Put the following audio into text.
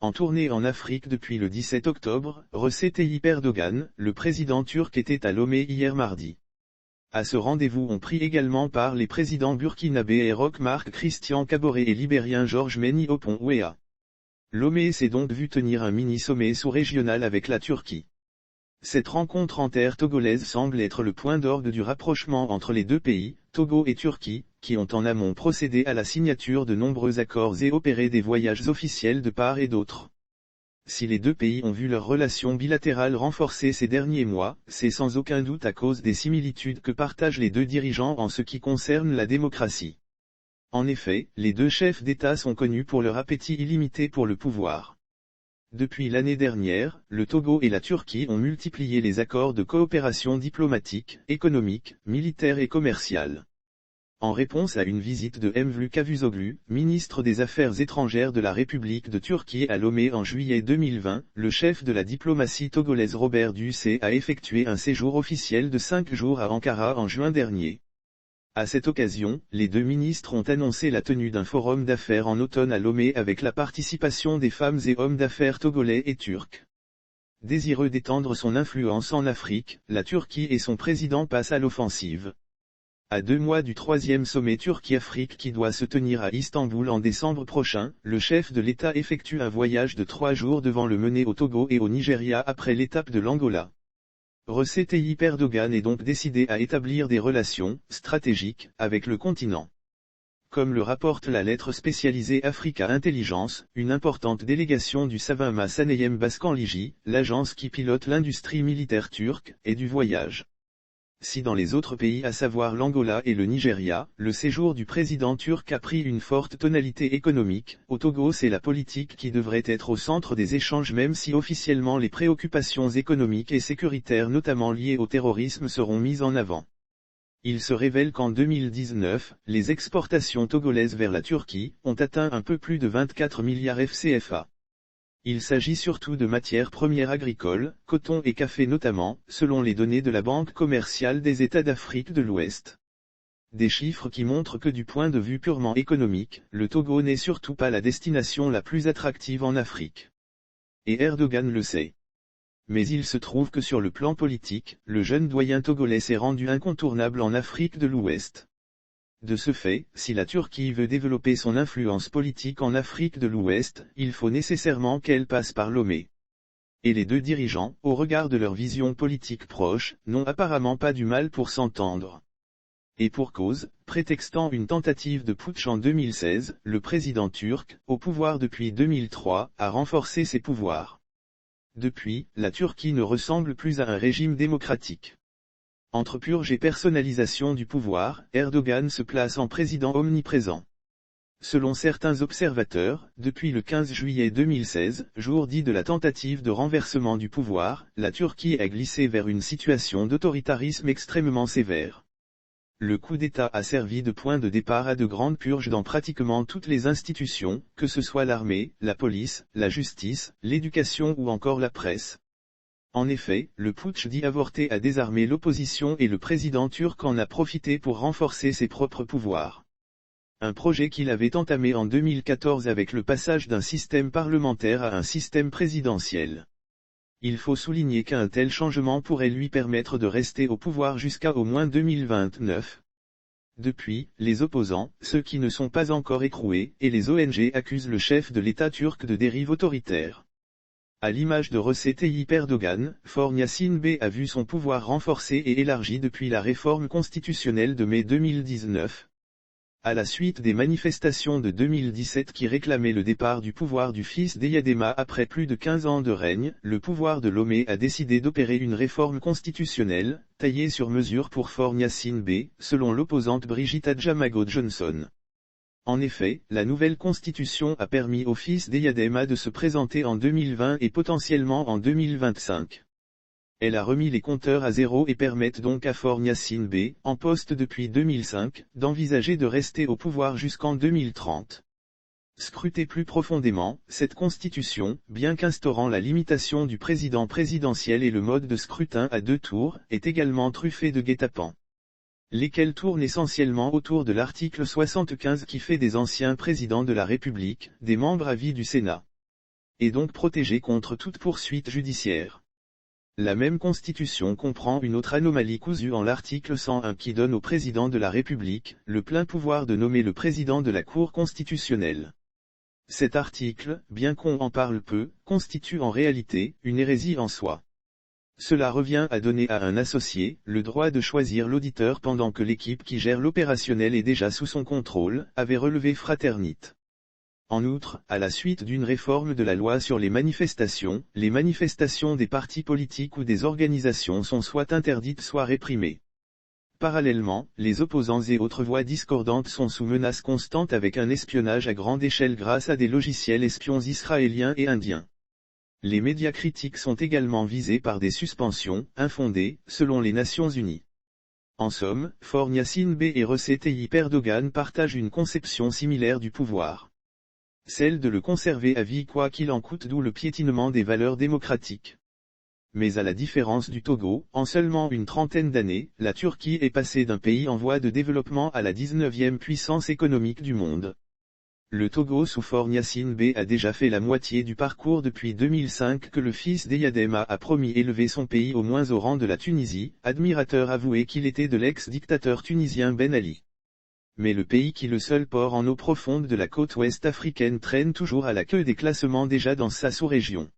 En tournée en Afrique depuis le 17 octobre, Recep Tayyip Erdogan, le président turc était à Lomé hier mardi. À ce rendez-vous ont pris également part les présidents burkinabé et Roch-Marc Christian Kaboré et libérien Georges Meni Opon-Weah. Lomé s'est donc vu tenir un mini-sommet sous-régional avec la Turquie. Cette rencontre en terre togolaise semble être le point d'orgue du rapprochement entre les deux pays, Togo et Turquie, qui ont en amont procédé à la signature de nombreux accords et opéré des voyages officiels de part et d'autre. Si les deux pays ont vu leurs relations bilatérales renforcées ces derniers mois, c'est sans aucun doute à cause des similitudes que partagent les deux dirigeants en ce qui concerne la démocratie. En effet, les deux chefs d'État sont connus pour leur appétit illimité pour le pouvoir. Depuis l'année dernière, le Togo et la Turquie ont multiplié les accords de coopération diplomatique, économique, militaire et commerciale. En réponse à une visite de Mevlut Cavusoglu, ministre des Affaires étrangères de la République de Turquie à Lomé en juillet 2020, le chef de la diplomatie togolaise Robert Dussé a effectué un séjour officiel de 5 jours à Ankara en juin dernier. À cette occasion, les deux ministres ont annoncé la tenue d'un forum d'affaires en automne à Lomé avec la participation des femmes et hommes d'affaires togolais et turcs. Désireux d'étendre son influence en Afrique, la Turquie et son président passent à l'offensive. À 2 mois du 3e sommet Turquie-Afrique qui doit se tenir à Istanbul en décembre prochain, le chef de l'État effectue un voyage de 3 jours devant le mener au Togo et au Nigeria après l'étape de l'Angola. Recep Tayyip Erdogan est donc décidé à établir des relations stratégiques avec le continent. Comme le rapporte la lettre spécialisée Africa Intelligence, une importante délégation du Savunma Sanayi Baskanliji, l'agence qui pilote l'industrie militaire turque, est du voyage. Si dans les autres pays à savoir l'Angola et le Nigeria, le séjour du président turc a pris une forte tonalité économique, au Togo c'est la politique qui devrait être au centre des échanges même si officiellement les préoccupations économiques et sécuritaires notamment liées au terrorisme seront mises en avant. Il se révèle qu'en 2019, les exportations togolaises vers la Turquie ont atteint un peu plus de 24 milliards FCFA. Il s'agit surtout de matières premières agricoles, coton et café notamment, selon les données de la Banque commerciale des États d'Afrique de l'Ouest. Des chiffres qui montrent que du point de vue purement économique, le Togo n'est surtout pas la destination la plus attractive en Afrique. Et Erdogan le sait. Mais il se trouve que sur le plan politique, le jeune doyen togolais s'est rendu incontournable en Afrique de l'Ouest. De ce fait, si la Turquie veut développer son influence politique en Afrique de l'Ouest, il faut nécessairement qu'elle passe par Lomé. Et les deux dirigeants, au regard de leur vision politique proche, n'ont apparemment pas du mal pour s'entendre. Et pour cause, prétextant une tentative de putsch en 2016, le président turc, au pouvoir depuis 2003, a renforcé ses pouvoirs. Depuis, la Turquie ne ressemble plus à un régime démocratique. Entre purge et personnalisation du pouvoir, Erdogan se place en président omniprésent. Selon certains observateurs, depuis le 15 juillet 2016, jour dit de la tentative de renversement du pouvoir, la Turquie a glissé vers une situation d'autoritarisme extrêmement sévère. Le coup d'État a servi de point de départ à de grandes purges dans pratiquement toutes les institutions, que ce soit l'armée, la police, la justice, l'éducation ou encore la presse. En effet, le putsch dit avorté a désarmé l'opposition et le président turc en a profité pour renforcer ses propres pouvoirs. Un projet qu'il avait entamé en 2014 avec le passage d'un système parlementaire à un système présidentiel. Il faut souligner qu'un tel changement pourrait lui permettre de rester au pouvoir jusqu'à au moins 2029. Depuis, les opposants, ceux qui ne sont pas encore écroués, et les ONG accusent le chef de l'État turc de dérive autoritaire. À l'image de Recep Tayyip Erdogan, Forn Yassin Bey a vu son pouvoir renforcé et élargi depuis la réforme constitutionnelle de mai 2019. À la suite des manifestations de 2017 qui réclamaient le départ du pouvoir du fils d'Eyadema après plus de 15 ans de règne, le pouvoir de Lomé a décidé d'opérer une réforme constitutionnelle, taillée sur mesure pour Forn Yassin Bey, selon l'opposante Brigitte Adjamago Johnson. En effet, la nouvelle constitution a permis au fils d'Eyadema de se présenter en 2020 et potentiellement en 2025. Elle a remis les compteurs à zéro et permet donc à Forn Yassin Bey, en poste depuis 2005, d'envisager de rester au pouvoir jusqu'en 2030. Scrutée plus profondément, cette constitution, bien qu'instaurant la limitation du président présidentiel et le mode de scrutin à 2 tours, est également truffée de guet-apens. Lesquels tournent essentiellement autour de l'article 75 qui fait des anciens présidents de la République, des membres à vie du Sénat. et donc protégé contre toute poursuite judiciaire. La même constitution comprend une autre anomalie cousue en l'article 101 qui donne au président de la République le plein pouvoir de nommer le président de la Cour constitutionnelle. Cet article, bien qu'on en parle peu, constitue en réalité une hérésie en soi. Cela revient à donner à un associé le droit de choisir l'auditeur pendant que l'équipe qui gère l'opérationnel est déjà sous son contrôle, avait relevé Fraternit. En outre, à la suite d'une réforme de la loi sur les manifestations des partis politiques ou des organisations sont soit interdites soit réprimées. Parallèlement, les opposants et autres voix discordantes sont sous menace constante avec un espionnage à grande échelle grâce à des logiciels espions israéliens et indiens. Les médias critiques sont également visés par des suspensions, infondées, selon les Nations Unies. En somme, Faure Gnassingbé et Recep Tayyip Erdogan partagent une conception similaire du pouvoir. Celle de le conserver à vie quoi qu'il en coûte, d'où le piétinement des valeurs démocratiques. Mais à la différence du Togo, en seulement une trentaine d'années, la Turquie est passée d'un pays en voie de développement à la 19e puissance économique du monde. Le Togo sous Faure Gnassingbé a déjà fait la moitié du parcours depuis 2005 que le fils d'Eyadema a promis élever son pays au moins au rang de la Tunisie, admirateur avoué qu'il était de l'ex-dictateur tunisien Ben Ali. Mais le pays qui le seul port en eau profonde de la côte ouest africaine traîne toujours à la queue des classements déjà dans sa sous-région.